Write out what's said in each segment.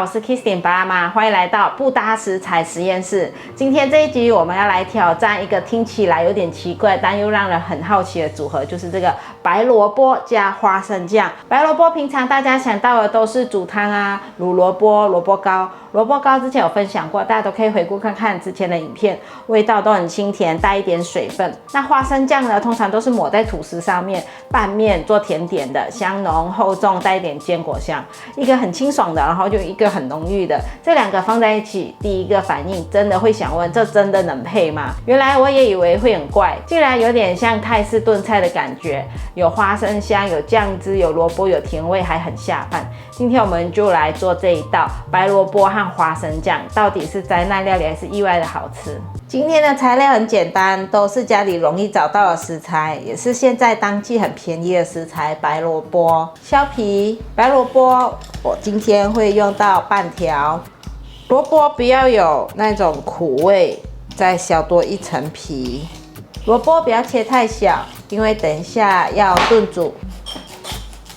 好，我是 Kristin 爸妈，欢迎来到不搭食材实验室。今天这一集我们要来挑战一个听起来有点奇怪，但又让人很好奇的组合，就是这个白萝卜加花生酱。白萝卜平常大家想到的都是煮汤啊、卤萝卜、萝卜糕。萝卜糕之前有分享过，大家都可以回顾看看之前的影片，味道都很清甜，带一点水分。那花生酱呢，通常都是抹在吐司上面拌面做甜点的，香浓厚重，带一点坚果香，一个很清爽的，然后就一个很浓郁的，这两个放在一起，第一个反应真的会想问，这真的能配吗？原来我也以为会很怪，竟然有点像泰式炖菜的感觉，有花生香，有酱汁，有萝卜，有甜味，还很下饭。今天我们就来做这一道白萝卜和花生酱，到底是灾难料理还是意外的好吃？今天的材料很简单，都是家里容易找到的食材，也是现在当季很便宜的食材。白萝卜削皮，白萝卜我今天会用到半条，萝卜不要有那种苦味，再削多一层皮。萝卜不要切太小，因为等一下要炖煮。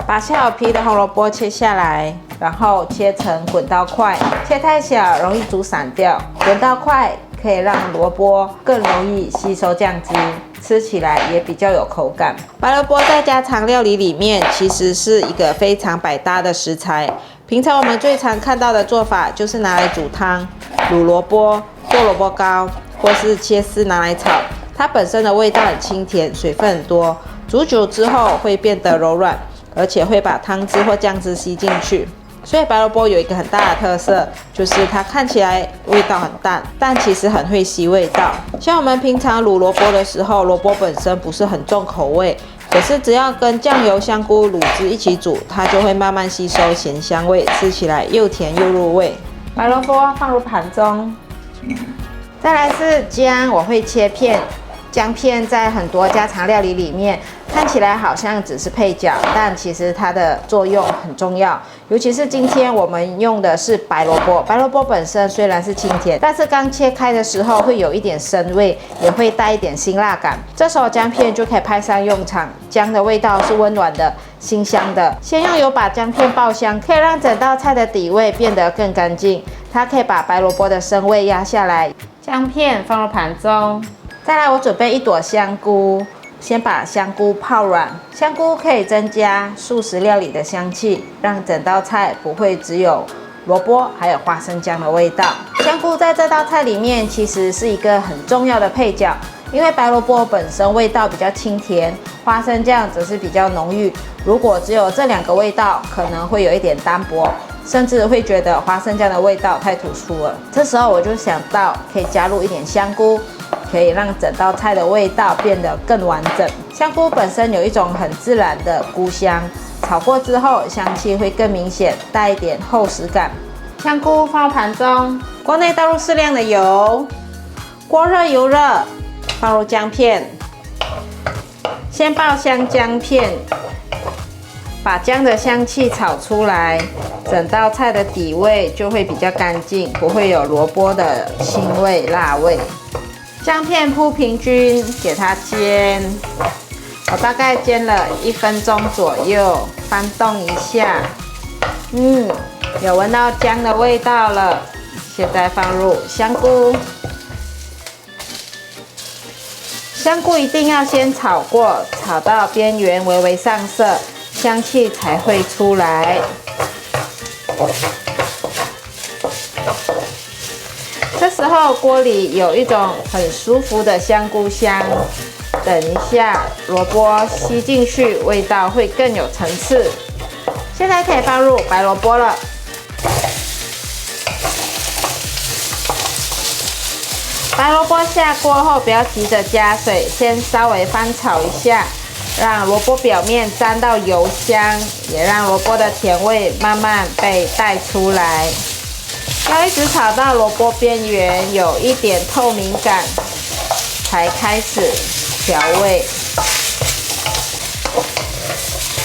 把削好皮的红萝卜切下来，然后切成滚刀块，切太小容易煮散掉，滚刀块可以让萝卜更容易吸收酱汁，吃起来也比较有口感。白萝卜在家常料理里面其实是一个非常百搭的食材，平常我们最常看到的做法就是拿来煮汤、卤萝卜、做萝卜糕，或是切丝拿来炒。它本身的味道很清甜，水分很多，煮久之后会变得柔软，而且会把汤汁或酱汁吸进去。所以白萝卜有一个很大的特色，就是它看起来味道很淡，但其实很会吸味道。像我们平常卤萝卜的时候，萝卜本身不是很重口味，可是只要跟酱油、香菇、卤汁一起煮，它就会慢慢吸收咸香味，吃起来又甜又入味。白萝卜放入盘中，再来是姜，我会切片。姜片在很多家常料理里面看起来好像只是配角，但其实它的作用很重要。尤其是今天我们用的是白萝卜，白萝卜本身虽然是清甜，但是刚切开的时候会有一点生味，也会带一点辛辣感。这时候姜片就可以派上用场。姜的味道是温暖的、辛香的。先用油把姜片爆香，可以让整道菜的底味变得更干净。它可以把白萝卜的生味压下来。姜片放入盘中。再来，我准备一朵香菇，先把香菇泡软。香菇可以增加素食料理的香气，让整道菜不会只有萝卜还有花生酱的味道。香菇在这道菜里面其实是一个很重要的配角，因为白萝卜本身味道比较清甜，花生酱则是比较浓郁。如果只有这两个味道，可能会有一点单薄，甚至会觉得花生酱的味道太突出了。这时候我就想到可以加入一点香菇，可以让整道菜的味道变得更完整。香菇本身有一种很自然的菇香，炒过之后香气会更明显，带一点厚实感。香菇放入盘中，锅内倒入适量的油，锅热油热，放入姜片，先爆香姜片，把姜的香气炒出来，整道菜的底味就会比较干净，不会有萝卜的腥味、辣味。姜片铺平均，给它煎。我大概煎了1分钟左右，翻动一下。有闻到姜的味道了。现在放入香菇。香菇一定要先炒过，炒到边缘微微上色，香气才会出来。这时候锅里有一种很舒服的香菇香，等一下萝卜吸进去，味道会更有层次。现在可以放入白萝卜了。白萝卜下锅后不要急着加水，先稍微翻炒一下，让萝卜表面沾到油香，也让萝卜的甜味慢慢被带出来。要一直炒到萝卜边缘有一点透明感，才开始调味。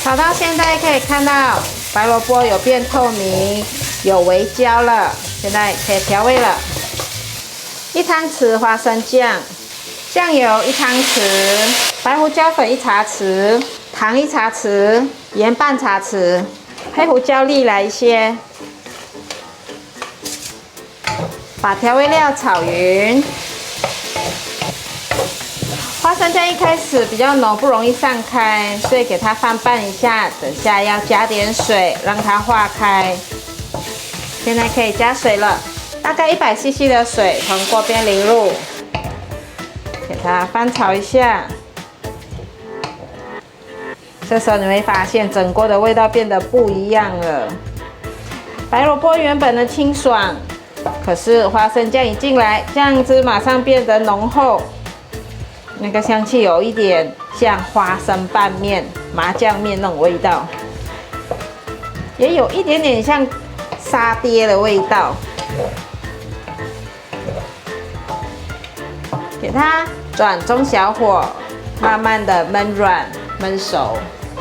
炒到现在可以看到白萝卜有变透明，有微焦了，现在可以调味了。1汤匙花生酱，酱油1汤匙，白胡椒粉1茶匙，糖1茶匙，盐半茶匙，黑胡椒粒来一些。把调味料炒匀。花生酱一开始比较浓，不容易散开，所以给它翻拌一下。等下要加点水，让它化开。现在可以加水了，大概100cc 的水从锅边淋入，给它翻炒一下。这时候你会发现整锅的味道变得不一样了。白萝卜原本的清爽，可是花生酱一进来，酱汁马上变得浓厚。那个香气有一点像花生拌面、麻酱面那种味道，也有一点点像沙爹的味道。给它转中小火，慢慢的焖软、焖熟。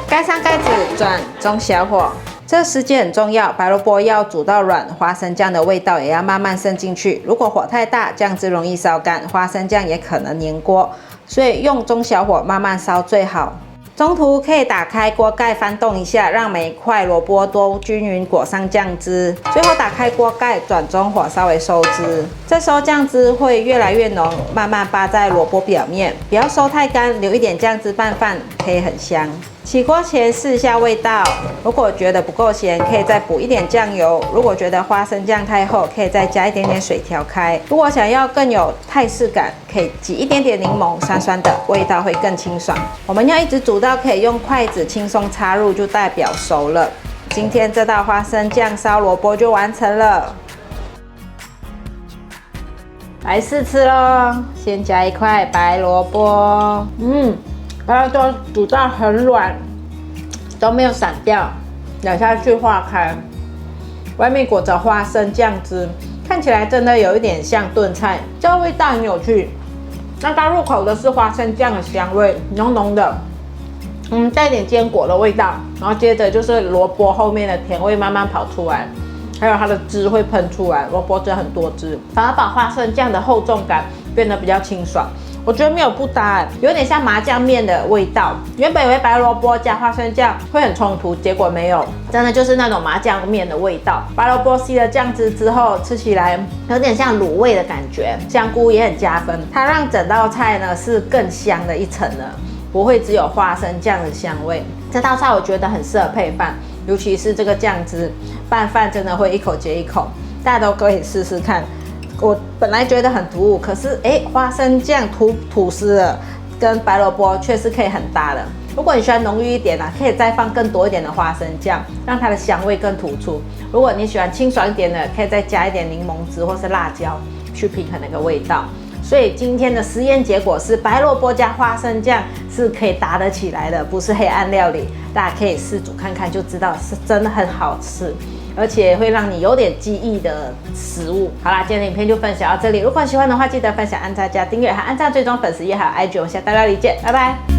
盖上盖子，转中小火。这时间很重要，白萝卜要煮到软，花生酱的味道也要慢慢渗进去。如果火太大，酱汁容易烧干，花生酱也可能粘锅。所以用中小火慢慢烧最好。中途可以打开锅盖翻动一下，让每一块萝卜都均匀裹上酱汁。最后打开锅盖，转中火稍微收汁。这时候酱汁会越来越浓，慢慢扒在萝卜表面，不要收太干，留一点酱汁拌饭，可以很香。起锅前试一下味道，如果觉得不够咸，可以再补一点酱油。如果觉得花生酱太厚，可以再加一点点水调开。如果想要更有泰式感，可以挤一点点柠檬，酸酸的，味道会更清爽。我们要一直煮到可以用筷子轻松插入，就代表熟了。今天这道花生酱烧萝卜就完成了。来试吃咯，先加一块白萝卜，把它都煮到很软，都没有散掉，咬下去化开，外面裹着花生酱汁，看起来真的有一点像炖菜，这个味道很有趣。那刚入口的是花生酱的香味，浓浓的，带点坚果的味道，然后接着就是萝卜后面的甜味慢慢跑出来，还有它的汁会喷出来，萝卜真的很多汁，反而把花生酱的厚重感变得比较清爽。我觉得没有不搭，有点像麻酱面的味道。原本以为白萝卜加花生酱会很冲突，结果没有，真的就是那种麻酱面的味道。白萝卜吸了酱汁之后，吃起来有点像卤味的感觉，香菇也很加分，它让整道菜呢是更香的一层了，不会只有花生酱的香味。这道菜我觉得很适合配饭，尤其是这个酱汁拌饭真的会一口接一口，大家都可以试试看。我本来觉得很突兀，可是花生酱吐司了，跟白萝卜却是可以很搭的。如果你喜欢浓郁一点可以再放更多一点的花生酱，让它的香味更突出。如果你喜欢清爽一点的，可以再加一点柠檬汁或是辣椒，去平衡那个味道。所以今天的实验结果是白萝卜加花生酱是可以搭得起来的，不是黑暗料理。大家可以试煮看看就知道，是真的很好吃。而且会让你有点记忆的食物。好啦，今天的影片就分享到这里。如果喜欢的话，记得分享、按赞、加订阅，还按赞追踪粉丝页还有IG。我们下大料理见，拜拜。